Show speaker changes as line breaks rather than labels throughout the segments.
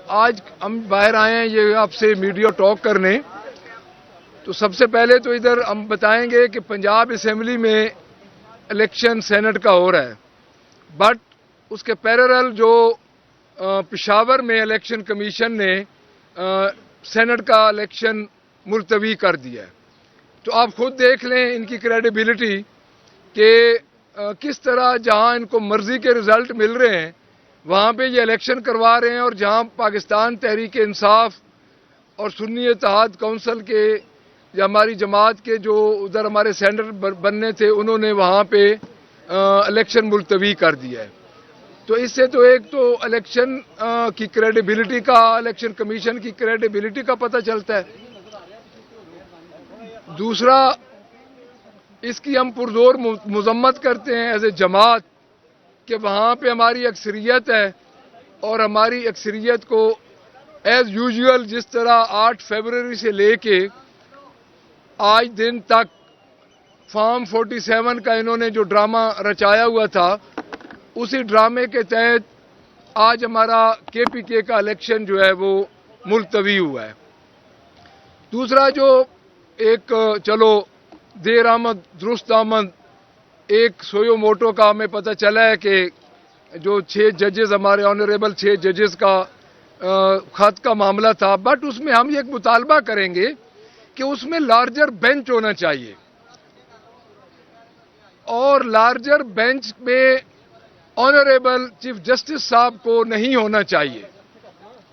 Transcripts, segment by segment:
آج ہم باہر آئے ہیں یہ آپ سے میڈیا ٹاک کرنے. تو سب سے پہلے تو ادھر ہم بتائیں گے کہ پنجاب اسمبلی میں الیکشن سینٹ کا ہو رہا ہے، بٹ اس کے پیرالل جو پشاور میں الیکشن کمیشن نے سینٹ کا الیکشن ملتوی کر دیا ہے. تو آپ خود دیکھ لیں ان کی کریڈیبلٹی کہ کس طرح جہاں ان کو مرضی کے رزلٹ مل رہے ہیں وہاں پہ یہ الیکشن کروا رہے ہیں، اور جہاں پاکستان تحریک انصاف اور سنی اتحاد کونسل کے یا ہماری جماعت کے جو ادھر ہمارے سینٹر بننے تھے انہوں نے وہاں پہ الیکشن ملتوی کر دیا ہے. تو اس سے تو ایک تو الیکشن کی کریڈیبلٹی کا، الیکشن کمیشن کی کریڈیبلٹی کا پتہ چلتا ہے. دوسرا اس کی ہم پرزور مذمت کرتے ہیں ایز اے جماعت کہ وہاں پہ ہماری اکثریت ہے، اور ہماری اکثریت کو ایز یوزول جس طرح 8 فروری سے لے کے آج دن تک فارم 47 کا انہوں نے جو ڈرامہ رچایا ہوا تھا اسی ڈرامے کے تحت آج ہمارا KPK کا الیکشن جو ہے وہ ملتوی ہوا ہے. دوسرا جو ایک چلو دیر آمد درست آمد ایک سویو موٹو کا ہمیں پتہ چلا ہے کہ جو 6 ججز ہمارے آنریبل 6 ججز کا خط کا معاملہ تھا، بٹ اس میں ہم یہ ایک مطالبہ کریں گے کہ اس میں لارجر بینچ ہونا چاہیے، اور لارجر بینچ میں آنریبل چیف جسٹس صاحب کو نہیں ہونا چاہیے.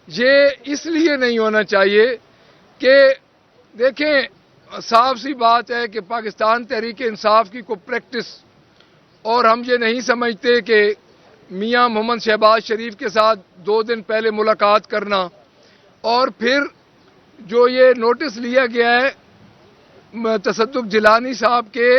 یہ اس لیے نہیں ہونا چاہیے کہ دیکھیں صاف سی بات ہے کہ پاکستان تحریک انصاف کی کوئی پریکٹس، اور ہم یہ نہیں سمجھتے کہ میاں محمد شہباز شریف کے ساتھ 2 دن پہلے ملاقات کرنا اور پھر جو یہ نوٹس لیا گیا ہے تصدق جیلانی صاحب کے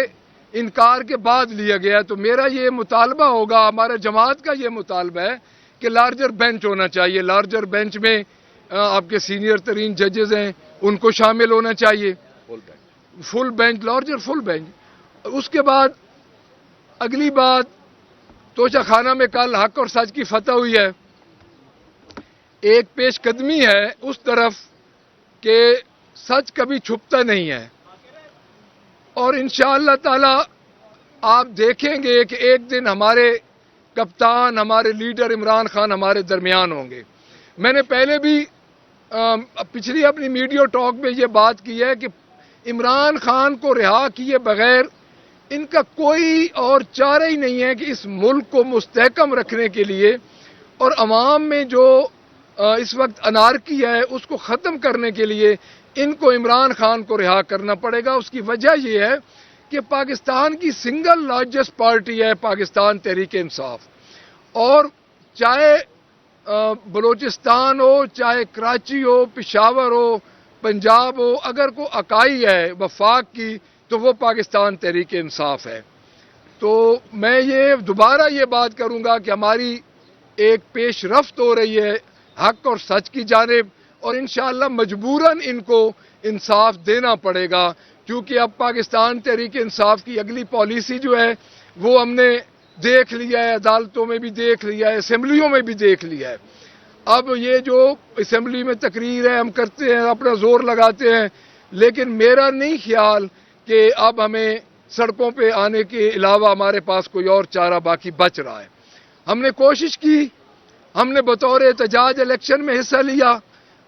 انکار کے بعد لیا گیا ہے، تو میرا یہ مطالبہ ہوگا، ہمارے جماعت کا یہ مطالبہ ہے کہ لارجر بینچ ہونا چاہیے. لارجر بینچ میں آپ کے سینئر ترین ججز ہیں ان کو شامل ہونا چاہیے، full bench, larger full bench. اس کے بعد اگلی بات، توشہ خانہ میں کل حق اور سچ کی فتح ہوئی ہے. ایک پیش قدمی ہے اس طرف کہ سچ کبھی چھپتا نہیں ہے، اور انشاءاللہ تعالی آپ دیکھیں گے کہ ایک دن ہمارے کپتان، ہمارے لیڈر عمران خان ہمارے درمیان ہوں گے. میں نے پہلے بھی پچھلی اپنی میڈیا ٹاک میں یہ بات کی ہے کہ عمران خان کو رہا کیے بغیر ان کا کوئی اور چارہ ہی نہیں ہے کہ اس ملک کو مستحکم رکھنے کے لیے اور عوام میں جو اس وقت انارکی ہے اس کو ختم کرنے کے لیے ان کو عمران خان کو رہا کرنا پڑے گا. اس کی وجہ یہ ہے کہ پاکستان کی سنگل لارجسٹ پارٹی ہے پاکستان تحریک انصاف، اور چاہے بلوچستان ہو، چاہے کراچی ہو، پشاور ہو، پنجاب ہو، اگر کوئی اکائی ہے وفاق کی تو وہ پاکستان تحریک انصاف ہے. تو میں یہ دوبارہ یہ بات کروں گا کہ ہماری ایک پیش رفت ہو رہی ہے حق اور سچ کی جانب، اور انشاءاللہ مجبوراً ان کو انصاف دینا پڑے گا، کیونکہ اب پاکستان تحریک انصاف کی اگلی پالیسی جو ہے وہ ہم نے دیکھ لیا ہے، عدالتوں میں بھی دیکھ لیا ہے، اسمبلیوں میں بھی دیکھ لیا ہے. اب یہ جو اسمبلی میں تقریر ہے ہم کرتے ہیں، اپنا زور لگاتے ہیں، لیکن میرا نہیں خیال کہ اب ہمیں سڑکوں پہ آنے کے علاوہ ہمارے پاس کوئی اور چارہ باقی بچ رہا ہے. ہم نے کوشش کی، ہم نے بطور احتجاج الیکشن میں حصہ لیا،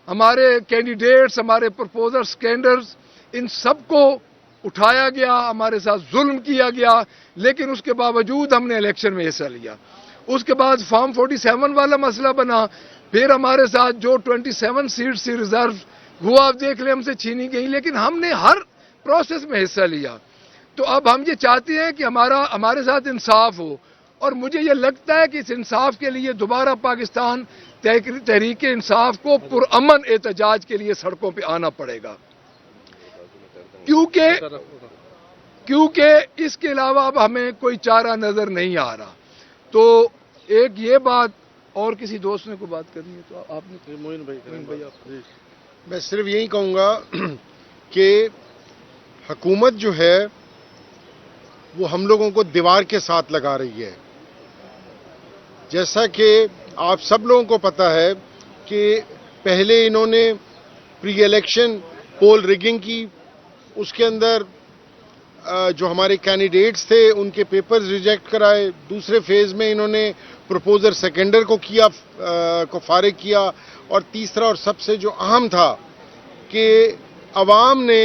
ہمارے کینڈیڈیٹس، ہمارے پرپوزرز، کینڈرز، ان سب کو اٹھایا گیا، ہمارے ساتھ ظلم کیا گیا، لیکن اس کے باوجود ہم نے الیکشن میں حصہ لیا. اس کے بعد فارم 47 والا مسئلہ بنا، پھر ہمارے ساتھ جو 27 سیٹس سی ریزرو وہ آپ دیکھ لیں ہم سے چھینی گئی، لیکن ہم نے ہر پروسیس میں حصہ لیا. تو اب ہم یہ چاہتے ہیں کہ ہمارے ساتھ انصاف ہو، اور مجھے یہ لگتا ہے کہ اس انصاف کے لیے دوبارہ پاکستان تحریک انصاف کو پرامن احتجاج کے لیے سڑکوں پہ آنا پڑے گا، کیونکہ اس کے علاوہ اب ہمیں کوئی چارہ نظر نہیں آ رہا. تو ایک یہ بات، اور کسی دوست نے کو بات کرنی ہے تو آپ نے.
موین بھائی میں صرف یہی کہوں گا کہ حکومت جو ہے وہ ہم لوگوں کو دیوار کے ساتھ لگا رہی ہے. جیسا کہ آپ سب لوگوں کو پتہ ہے کہ پہلے انہوں نے پری الیکشن پول ریگنگ کی, اس کے اندر جو ہمارے کینڈیڈیٹس تھے ان کے پیپرز ریجیکٹ کرائے. دوسرے فیز میں انہوں نے پروپوزر سیکنڈر کو فارغ کیا. اور تیسرا اور سب سے جو اہم تھا کہ عوام نے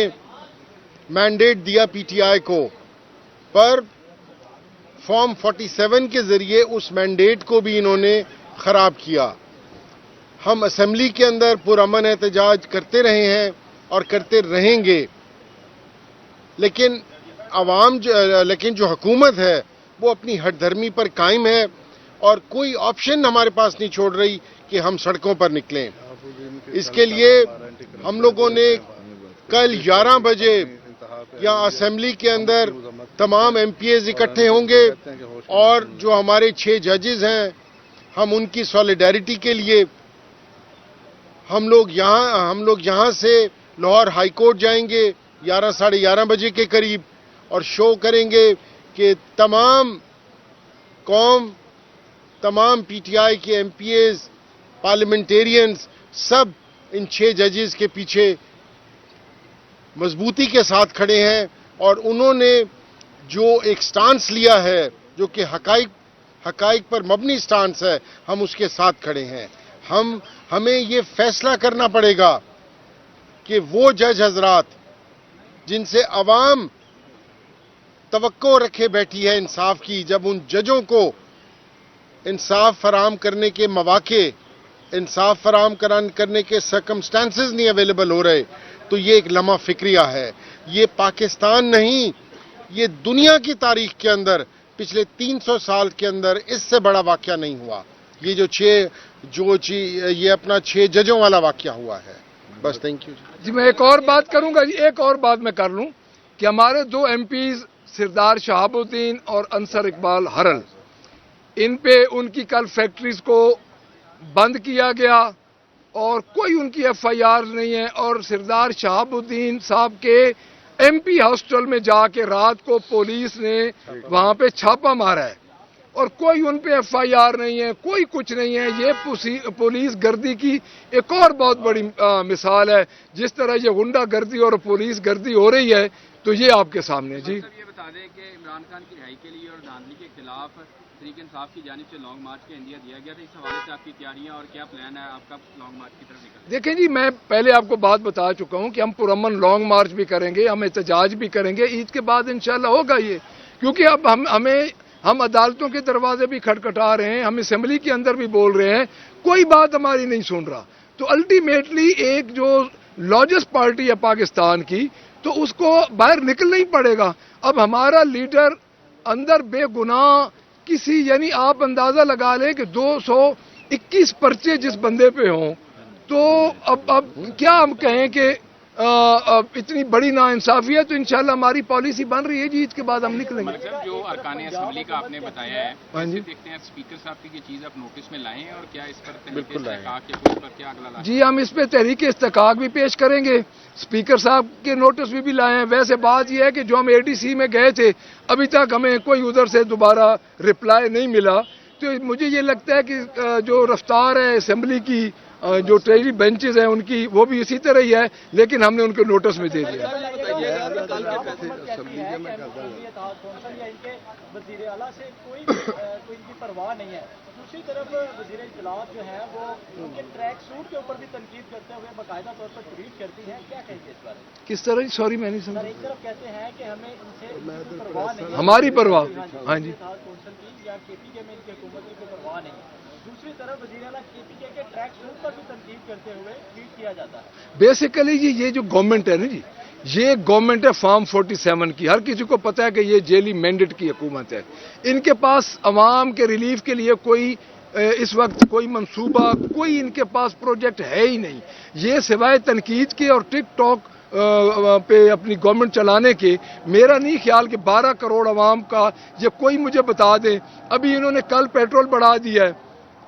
مینڈیٹ دیا پی ٹی آئی کو, پر فارم 47 کے ذریعے اس مینڈیٹ کو بھی انہوں نے خراب کیا. ہم اسمبلی کے اندر پرامن احتجاج کرتے رہے ہیں اور کرتے رہیں گے, لیکن جو حکومت ہے وہ اپنی ہٹ دھرمی پر قائم ہے اور کوئی آپشن ہمارے پاس نہیں چھوڑ رہی کہ ہم سڑکوں پر نکلیں. اس کے لیے ہم لوگوں نے کل 11 بجے یہاں اسمبلی کے اندر تمام ایم پی ایز اکٹھے ہوں گے اور جو ہمارے 6 ججز ہیں ہم ان کی سولیڈیرٹی کے لیے ہم لوگ یہاں سے لاہور ہائی کورٹ جائیں گے 11 بجے کے قریب اور شو کریں گے کہ تمام قوم, تمام پی ٹی آئی کے ایم پی ایز, پارلیمنٹیرینز سب ان 6 ججز کے پیچھے مضبوطی کے ساتھ کھڑے ہیں. اور انہوں نے جو ایک سٹانس لیا ہے جو کہ حقائق پر مبنی سٹانس ہے, ہم اس کے ساتھ کھڑے ہیں. ہمیں یہ فیصلہ کرنا پڑے گا کہ وہ جج حضرات جن سے عوام توقع رکھے بیٹھی ہے انصاف کی, جب ان ججوں کو انصاف فراہم کرنے کے مواقع, انصاف فراہم کرنے کے سرکمسٹانسز نہیں اویلیبل ہو رہے, تو یہ ایک لمحہ فکریہ ہے. یہ پاکستان نہیں, یہ دنیا کی تاریخ کے اندر پچھلے 300 سال کے اندر اس سے بڑا واقعہ نہیں ہوا. یہ یہ اپنا 6 ججوں والا واقعہ ہوا ہے. بس تھینک یو
جی. میں ایک اور بات کروں گا جی, ایک اور بات میں کر لوں کہ ہمارے 2 ایم پیز سردار شہاب الدین اور انصر اقبال ہرل, ان پہ ان کی کل فیکٹریز کو بند کیا گیا اور کوئی ان کی ایف آئی آر نہیں ہے. اور سردار شہاب الدین صاحب کے ایم پی ہاسٹل میں جا کے رات کو پولیس نے وہاں پہ چھاپا مارا ہے اور کوئی ان پہ ایف آئی آر نہیں ہے, کوئی کچھ نہیں ہے. یہ پولیس گردی کی ایک اور بہت بڑی مثال ہے. جس طرح یہ غنڈہ گردی اور پولیس گردی ہو رہی ہے تو یہ آپ کے سامنے. جی
یہ بتا دیں کہ عمران خان کی رہائی کے لیے اور دھاندلی کے خلاف تحریک انصاف کی جانب سے لانگ مارچ کا عندیہ دیا گیا تھا. اس حوالے سے آپ کی تیاریاں اور کیا پلان ہے آپ کا لانگ مارچ کی طرف نکلنے؟
دیکھیں جی, میں پہلے آپ کو بات بتا چکا ہوں کہ ہم پرامن لانگ مارچ بھی کریں گے, ہم احتجاج بھی کریں گے. عید کے بعد انشاءاللہ ہوگا یہ, کیونکہ اب ہم عدالتوں کے دروازے بھی کھٹکھٹا رہے ہیں, ہم اسمبلی کے اندر بھی بول رہے ہیں, کوئی بات ہماری نہیں سن رہا. تو الٹیمیٹلی ایک جو لارجسٹ پارٹی ہے پاکستان کی, تو اس کو باہر نکلنا ہی پڑے گا. اب ہمارا لیڈر اندر بے گناہ یعنی آپ اندازہ لگا لیں کہ 221 پرچے جس بندے پہ ہوں, تو اب کیا ہم کہیں کہ اتنی بڑی ناانصافی ہے. تو انشاءاللہ ہماری پالیسی بن رہی ہے جی, عید کے بعد ہم نکلیں گے.
جو ارکان اسمبلی کا آپ نے بتایا ہے, دیکھتے ہیں اسپیکر صاحب کی یہ چیز آپ نوٹس میں لائیں اور کیا اس پر تحریک استحقاق کے کوئی پر کیا اگلا لائیں؟
جی, ہم اس پہ تحریک استحقاق بھی پیش کریں گے, اسپیکر صاحب کے نوٹس بھی لائے ہیں. ویسے بات یہ ہے کہ جو ہم اے ڈی سی میں گئے تھے ابھی تک ہمیں کوئی ادھر سے دوبارہ رپلائی نہیں ملا. تو مجھے یہ لگتا ہے کہ جو رفتار ہے اسمبلی کی, جو ٹریجری بینچز ہیں ان کی, وہ بھی اسی طرح ہی ہے, لیکن ہم نے ان کے نوٹس میں دے دیا.
وزیر اعلیٰ سے کوئی ان کی پرواہ نہیں ہے. دوسری طرف وزیر اطلاعات جو ہے وہ ان کے ٹریک سوٹ کے اوپر بھی تنقید کرتے ہوئے باقاعدہ طور پر ٹویٹ کرتی ہیں. کیا کہیں گے اس بارے میں؟
کس طرح؟ سوری میں نہیں سمجھا.
ایک طرف کہتے ہیں کہ ہمیں ان سے پرواہ نہیں ہے,
ہماری پرواہ. ہاں جی,
کونسل کی یا کے پی کے میں ان کی حکومت کی کوئی پرواہ نہیں ہے. دوسری طرف وزیر اعلیٰ کے پی کے ٹریک سوٹ پر بھی تنقید کرتے ہوئے ٹویٹ کیا جاتا ہے.
بیسیکلی جی یہ جو گورنمنٹ ہے نا جی, یہ گورنمنٹ ہے فارم 47 کی. ہر کسی کو پتہ ہے کہ یہ جیلی مینڈیٹ کی حکومت ہے. ان کے پاس عوام کے ریلیف کے لیے کوئی اس وقت کوئی منصوبہ, کوئی ان کے پاس پروجیکٹ ہے ہی نہیں. یہ سوائے تنقید کے اور ٹک ٹاک پہ اپنی گورنمنٹ چلانے کے, میرا نہیں خیال کہ 12 کروڑ عوام کا یہ کوئی مجھے بتا دیں. ابھی انہوں نے کل پیٹرول بڑھا دیا ہے,